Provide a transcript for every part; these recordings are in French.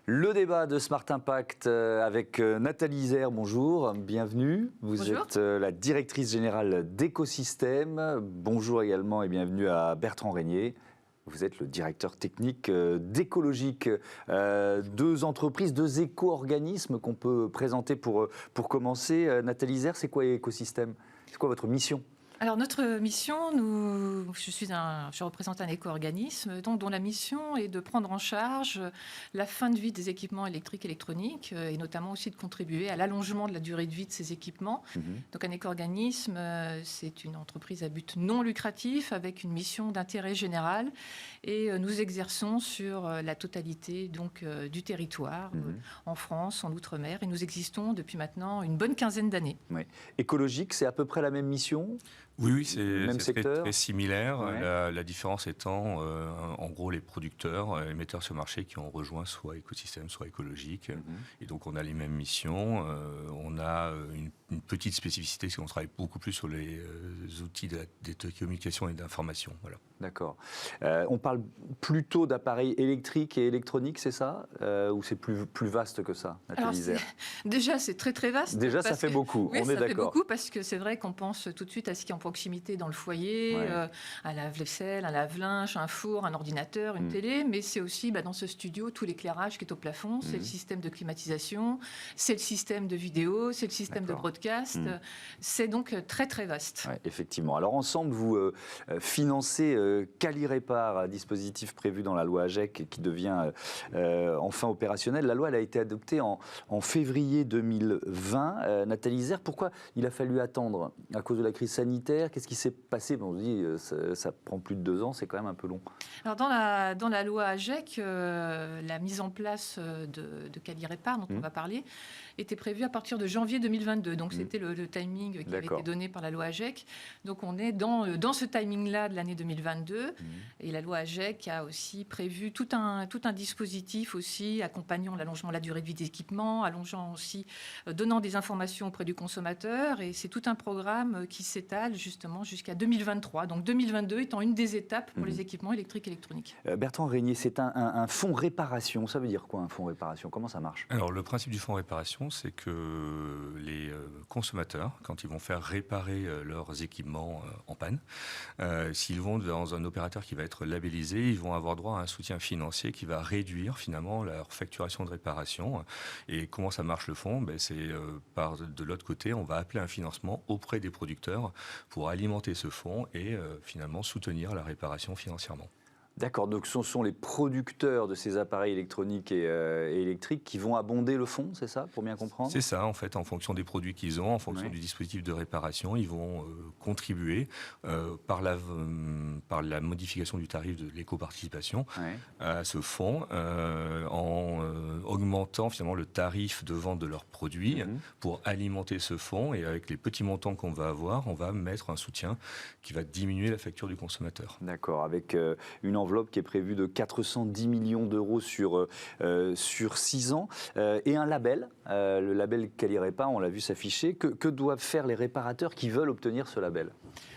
Le débat de Smart Impact avec Nathalie Isère, bonjour, bienvenue. Vous êtes la directrice générale d'Écosystème. Bonjour également et bienvenue à Bertrand Régnier. Vous êtes le directeur technique d'Écologique. Deux entreprises, deux éco-organismes qu'on peut présenter pour commencer. Nathalie Isère, c'est quoi Écosystème? C'est quoi votre mission? Alors notre mission, je représente un éco-organisme dont la mission est de prendre en charge la fin de vie des équipements électriques et électroniques et notamment aussi de contribuer à l'allongement de la durée de vie de ces équipements. Donc un éco-organisme, c'est une entreprise à but non lucratif avec une mission d'intérêt général et nous exerçons sur la totalité du territoire en France, en Outre-mer et nous existons depuis maintenant une bonne quinzaine d'années. Oui. Écologique, c'est à peu près la même mission? Oui, c'est très similaire. Ouais. La différence étant, en gros, les producteurs, les metteurs sur le marché qui ont rejoint soit Écosystème, soit Écologique. Et donc, on a les mêmes missions. On a une petite spécificité, c'est qu'on travaille beaucoup plus sur les outils de communication et d'information. Voilà. D'accord. On parle plutôt d'appareils électriques et électroniques, c'est ça? Ou c'est plus vaste que ça, Nathalie Isère? Déjà, c'est très très vaste. Déjà, ça fait beaucoup, oui, on est d'accord. Ça fait beaucoup parce que c'est vrai qu'on pense tout de suite à ce qui est en proximité dans le foyer, un lave-vaisselle, un lave-linge, un four, un ordinateur, une télé, mais c'est aussi dans ce studio tout l'éclairage qui est au plafond, c'est le système de climatisation, c'est le système de vidéo, c'est le système de broadcast. C'est donc très très vaste. Ouais, effectivement. Alors ensemble, vous financez Quali-Répar, un dispositif prévu dans la loi AGEC qui devient enfin opérationnel. La loi elle a été adoptée en février 2020. Nathalie Isère, pourquoi il a fallu attendre? À cause de la crise sanitaire? Qu'est-ce qui s'est passé? On se dit ça prend plus de 2 ans, c'est quand même un peu long. Alors dans la loi AGEC, la mise en place de Quali-Répar, dont on va parler, était prévue à partir de janvier 2022. Donc c'était le timing qui avait été donné par la loi AGEC. Donc on est dans ce timing-là de l'année 2022. Et la loi AGEC a aussi prévu tout un dispositif aussi accompagnant l'allongement de la durée de vie des équipements, donnant des informations auprès du consommateur. Et c'est tout un programme qui s'étale justement jusqu'à 2023. Donc 2022 étant une des étapes pour les équipements électriques et électroniques. Bertrand Régnier, c'est un fonds réparation. Ça veut dire quoi un fonds réparation? Comment ça marche? Alors le principe du fonds réparation, c'est que les consommateurs, quand ils vont faire réparer leurs équipements en panne, s'ils vont dans un opérateur qui va être labellisé, ils vont avoir droit à un soutien financier qui va réduire finalement leur facturation de réparation. Et comment ça marche le fonds? C'est de l'autre côté, on va appeler un financement auprès des producteurs pour alimenter ce fonds et finalement soutenir la réparation financièrement. D'accord, donc ce sont les producteurs de ces appareils électroniques et électriques qui vont abonder le fonds, c'est ça, pour bien comprendre? C'est ça, en fait, en fonction des produits qu'ils ont, en fonction du dispositif de réparation, ils vont contribuer par la modification du tarif de l'éco-participation à ce fonds, en augmentant finalement le tarif de vente de leurs produits pour alimenter ce fonds. Et avec les petits montants qu'on va avoir, on va mettre un soutien qui va diminuer la facture du consommateur. D'accord, avec une enveloppe qui est prévue de 410 millions d'euros sur 6 ans, et un label, le label Quali-Répar, on l'a vu s'afficher. Que doivent faire les réparateurs qui veulent obtenir ce label?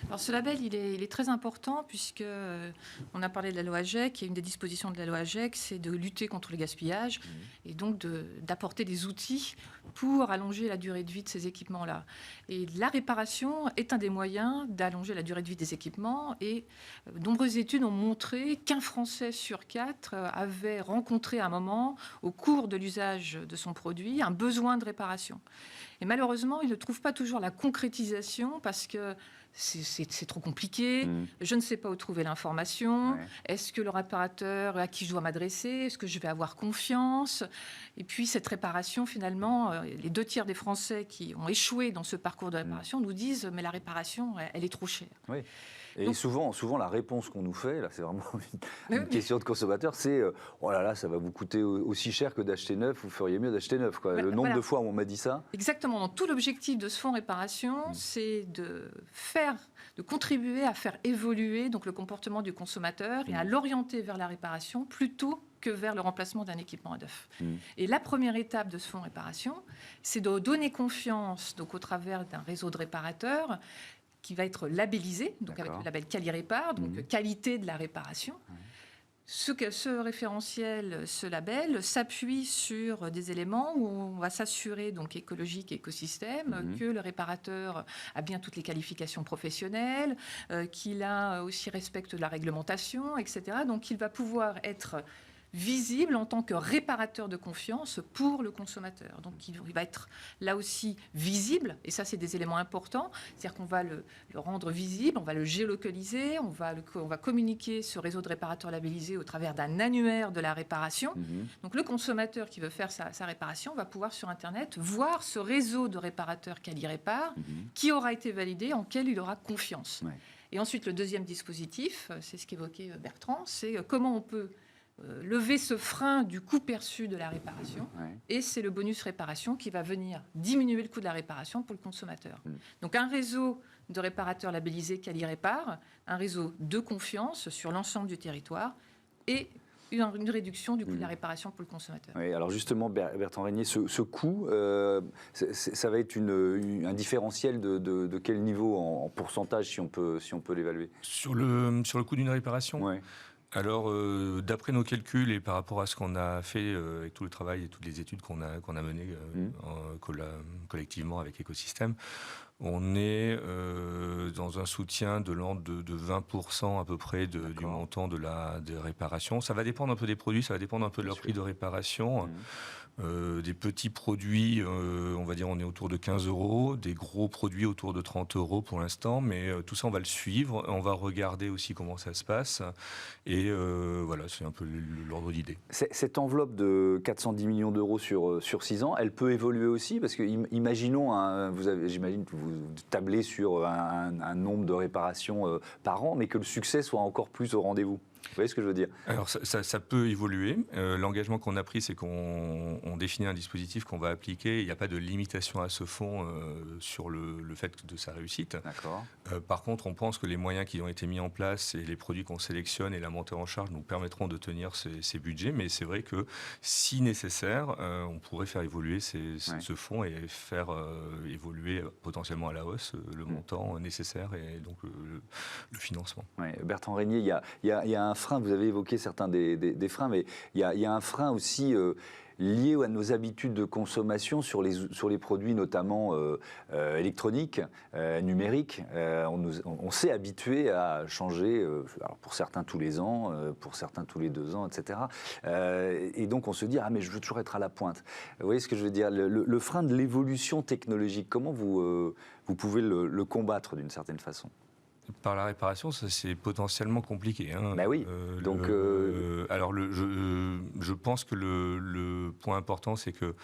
Alors ce label, il est très important puisque on a parlé de la loi AGEC et une des dispositions de la loi AGEC, c'est de lutter contre le gaspillage et donc d'apporter des outils pour allonger la durée de vie de ces équipements-là. Et la réparation est un des moyens d'allonger la durée de vie des équipements et de nombreuses études ont montré qu'un Français sur 4 avait rencontré à un moment, au cours de l'usage de son produit, un besoin de réparation. Et malheureusement, il ne trouve pas toujours la concrétisation parce que c'est trop compliqué, je ne sais pas où trouver l'information, est-ce que le réparateur à qui je dois m'adresser, est-ce que je vais avoir confiance? Et puis cette réparation, finalement, les 2 tiers des Français qui ont échoué dans ce parcours de réparation nous disent mais la réparation, elle est trop chère. Oui. Et donc, souvent, la réponse qu'on nous fait, là, c'est vraiment une question de consommateur, c'est oh là là, ça va vous coûter aussi cher que d'acheter neuf, vous feriez mieux d'acheter neuf, quoi. Le nombre de fois où on m'a dit ça. Exactement. Donc, tout l'objectif de ce fonds réparation, c'est de contribuer à faire évoluer donc le comportement du consommateur et à l'orienter vers la réparation plutôt que vers le remplacement d'un équipement à neuf. Et la première étape de ce fonds réparation, c'est de donner confiance donc au travers d'un réseau de réparateurs qui va être labellisé, donc avec le label Quali-Répar, donc qualité de la réparation, Ce référentiel, ce label, s'appuie sur des éléments où on va s'assurer, donc écologique et écosystème, que le réparateur a bien toutes les qualifications professionnelles, qu'il a aussi respecte la réglementation, etc. Donc il va pouvoir être visible en tant que réparateur de confiance pour le consommateur. Donc il va être là aussi visible, et ça c'est des éléments importants, c'est-à-dire qu'on va le rendre visible, on va le géolocaliser, on va communiquer ce réseau de réparateurs labellisés au travers d'un annuaire de la réparation. Donc le consommateur qui veut faire sa réparation va pouvoir sur Internet voir ce réseau de réparateurs Quali-Répar qui aura été validé, en quel il aura confiance. Ouais. Et ensuite le deuxième dispositif, c'est ce qu'évoquait Bertrand, c'est comment on peut lever ce frein du coût perçu de la réparation, et c'est le bonus réparation qui va venir diminuer le coût de la réparation pour le consommateur. Donc un réseau de réparateurs labellisés Quali-Répar, un réseau de confiance sur l'ensemble du territoire, et une réduction du coût de la réparation pour le consommateur. Oui, alors justement, Bertrand Régnier, ce coût, ça va être un différentiel de quel niveau en pourcentage, si on peut l'évaluer ? Sur le coût d'une réparation ? Ouais. Alors, d'après nos calculs et par rapport à ce qu'on a fait avec tout le travail et toutes les études qu'on a menées collectivement avec Écosystème, on est dans un soutien de l'ordre de 20% à peu près du montant des réparations. Ça va dépendre un peu des produits, ça va dépendre un peu de leur prix de réparation. Des petits produits, on va dire on est autour de 15 €, des gros produits autour de 30 € pour l'instant, mais tout ça on va le suivre, on va regarder aussi comment ça se passe, et voilà, c'est un peu l'ordre d'idée. Cette enveloppe de 410 millions d'euros sur 6 ans, elle peut évoluer aussi, parce que imaginons, j'imagine que vous tablez sur un nombre de réparations par an, mais que le succès soit encore plus au rendez-vous. Vous voyez ce que je veux dire ? Alors ça peut évoluer. L'engagement qu'on a pris, c'est qu'on définit un dispositif qu'on va appliquer. Il n'y a pas de limitation à ce fonds sur le fait de sa réussite. D'accord. Par contre, on pense que les moyens qui ont été mis en place et les produits qu'on sélectionne et la montée en charge nous permettront de tenir ces budgets. Mais c'est vrai que si nécessaire, on pourrait faire évoluer ce fonds et faire évoluer potentiellement à la hausse le montant nécessaire et donc le financement. Ouais. Bertrand Régnier, il y a un frein, vous avez évoqué certains des freins, mais il y a un frein aussi lié à nos habitudes de consommation sur les produits notamment électroniques, numériques. On s'est habitué à changer, alors pour certains tous les ans, pour certains tous les 2 ans, etc. Et donc on se dit, mais je veux toujours être à la pointe. Vous voyez ce que je veux dire ? Le frein de l'évolution technologique, comment vous pouvez le combattre d'une certaine façon ? Par la réparation, ça c'est potentiellement compliqué. Ben oui. Donc, alors je pense que le point important, c'est que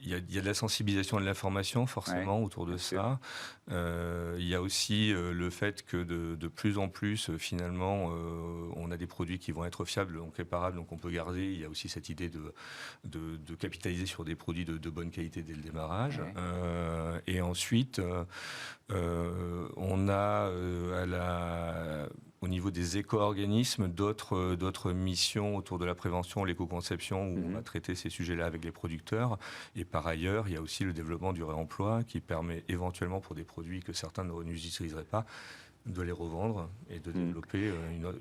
il y a de la sensibilisation et de l'information forcément autour de ça. Il y a aussi le fait que de plus en plus, finalement, on a des produits qui vont être fiables, donc réparables, donc on peut garder. Il y a aussi cette idée de capitaliser sur des produits de bonne qualité dès le démarrage. Et ensuite, on a au niveau des éco-organismes, d'autres missions autour de la prévention, l'éco-conception, où on va traiter ces sujets-là avec les producteurs. Et par ailleurs, il y a aussi le développement du réemploi qui permet éventuellement pour des produits que certains n'utiliseraient pas, de les revendre et de développer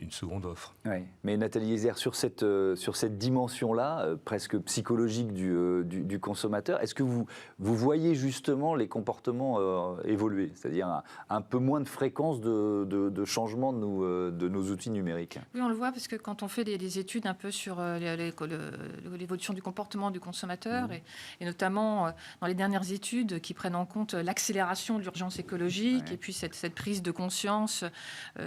une seconde offre. Oui. Mais Nathalie Hézère, sur cette dimension-là, presque psychologique du consommateur, est-ce que vous voyez justement les comportements évoluer ? C'est-à-dire un peu moins de fréquence de changement de nos outils numériques ? Oui, on le voit parce que quand on fait des études un peu sur l'évolution du comportement du consommateur, et notamment dans les dernières études qui prennent en compte l'accélération de l'urgence écologique et puis cette prise de conscience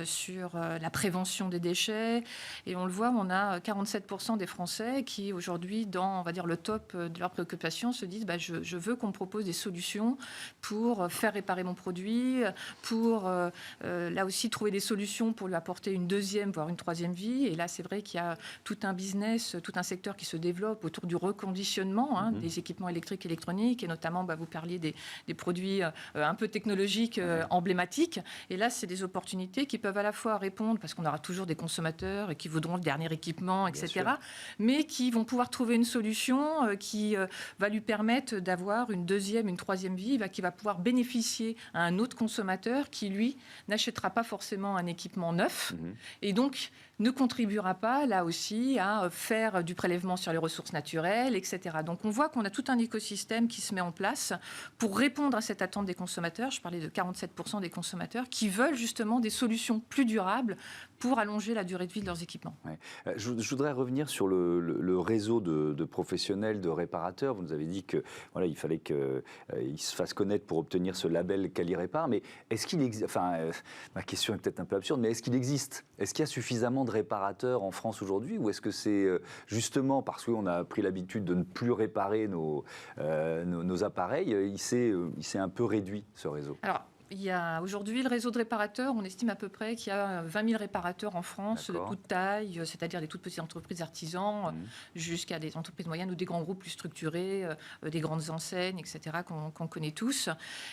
sur la prévention des déchets. Et on le voit, on a 47% des Français qui, aujourd'hui, dans, on va dire, le top de leurs préoccupations, se disent je veux qu'on me propose des solutions pour faire réparer mon produit, pour, là aussi, trouver des solutions pour lui apporter une deuxième, voire une troisième vie. Et là, c'est vrai qu'il y a tout un business, tout un secteur qui se développe autour du reconditionnement des équipements électriques et électroniques. Et notamment, vous parliez des produits un peu technologiques emblématiques. Et là, c'est des opportunités qui peuvent à la fois répondre, parce qu'on aura toujours des consommateurs qui voudront le dernier équipement, etc., mais qui vont pouvoir trouver une solution qui va lui permettre d'avoir une deuxième, une troisième vie, qui va pouvoir bénéficier à un autre consommateur qui, lui, n'achètera pas forcément un équipement neuf, et donc ne contribuera pas, là aussi, à faire du prélèvement sur les ressources naturelles, etc. Donc on voit qu'on a tout un écosystème qui se met en place pour répondre à cette attente des consommateurs. Je parlais de 47% des consommateurs qui veulent justement des solutions plus durables pour allonger la durée de vie de leurs équipements. Ouais. Je voudrais revenir sur le réseau de professionnels, de réparateurs. Vous nous avez dit que voilà, il fallait qu'ils se fassent connaître pour obtenir ce label Quali-Répar. Mais est-ce qu'il existe, ma question est peut-être un peu absurde, mais est-ce qu'il existe? Est-ce qu'il y a suffisamment de réparateurs en France aujourd'hui, ou est-ce que c'est justement parce qu'on a pris l'habitude de ne plus réparer nos appareils, il s'est un peu réduit, ce réseau? Alors, il y a aujourd'hui le réseau de réparateurs, on estime à peu près qu'il y a 20 000 réparateurs en France, de toute taille, c'est-à-dire des toutes petites entreprises artisans, jusqu'à des entreprises moyennes ou des grands groupes plus structurés, des grandes enseignes, etc., qu'on connaît tous.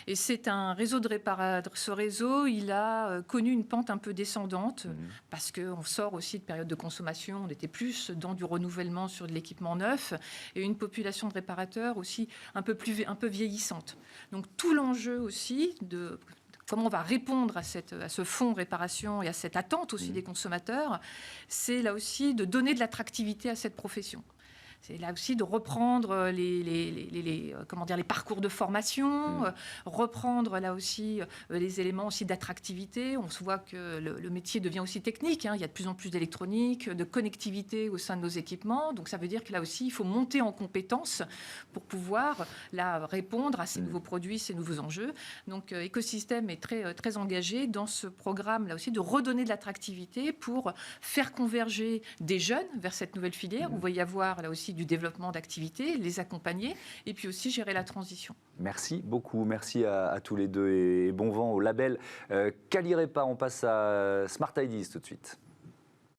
Et c'est un réseau de réparateurs. Ce réseau, il a connu une pente un peu descendante, parce qu'on sort aussi de période de consommation, on était plus dans du renouvellement sur de l'équipement neuf, et une population de réparateurs aussi un peu vieillissante. Donc tout l'enjeu aussi de comment on va répondre à ce fonds réparation et à cette attente aussi des consommateurs, c'est là aussi de donner de l'attractivité à cette profession. C'est là aussi de reprendre les parcours de formation, reprendre là aussi les éléments aussi d'attractivité. On se voit que le métier devient aussi technique. Il y a de plus en plus d'électronique, de connectivité au sein de nos équipements. Donc ça veut dire que là aussi, il faut monter en compétences pour pouvoir là, répondre à ces nouveaux produits, ces nouveaux enjeux. Donc Écosystème est très, très engagé dans ce programme là aussi de redonner de l'attractivité pour faire converger des jeunes vers cette nouvelle filière. Où il va y avoir là aussi du développement d'activités, les accompagner et puis aussi gérer la transition. Merci beaucoup, merci à tous les deux et bon vent au label Quali-Répar. On passe à Smart Ideas tout de suite.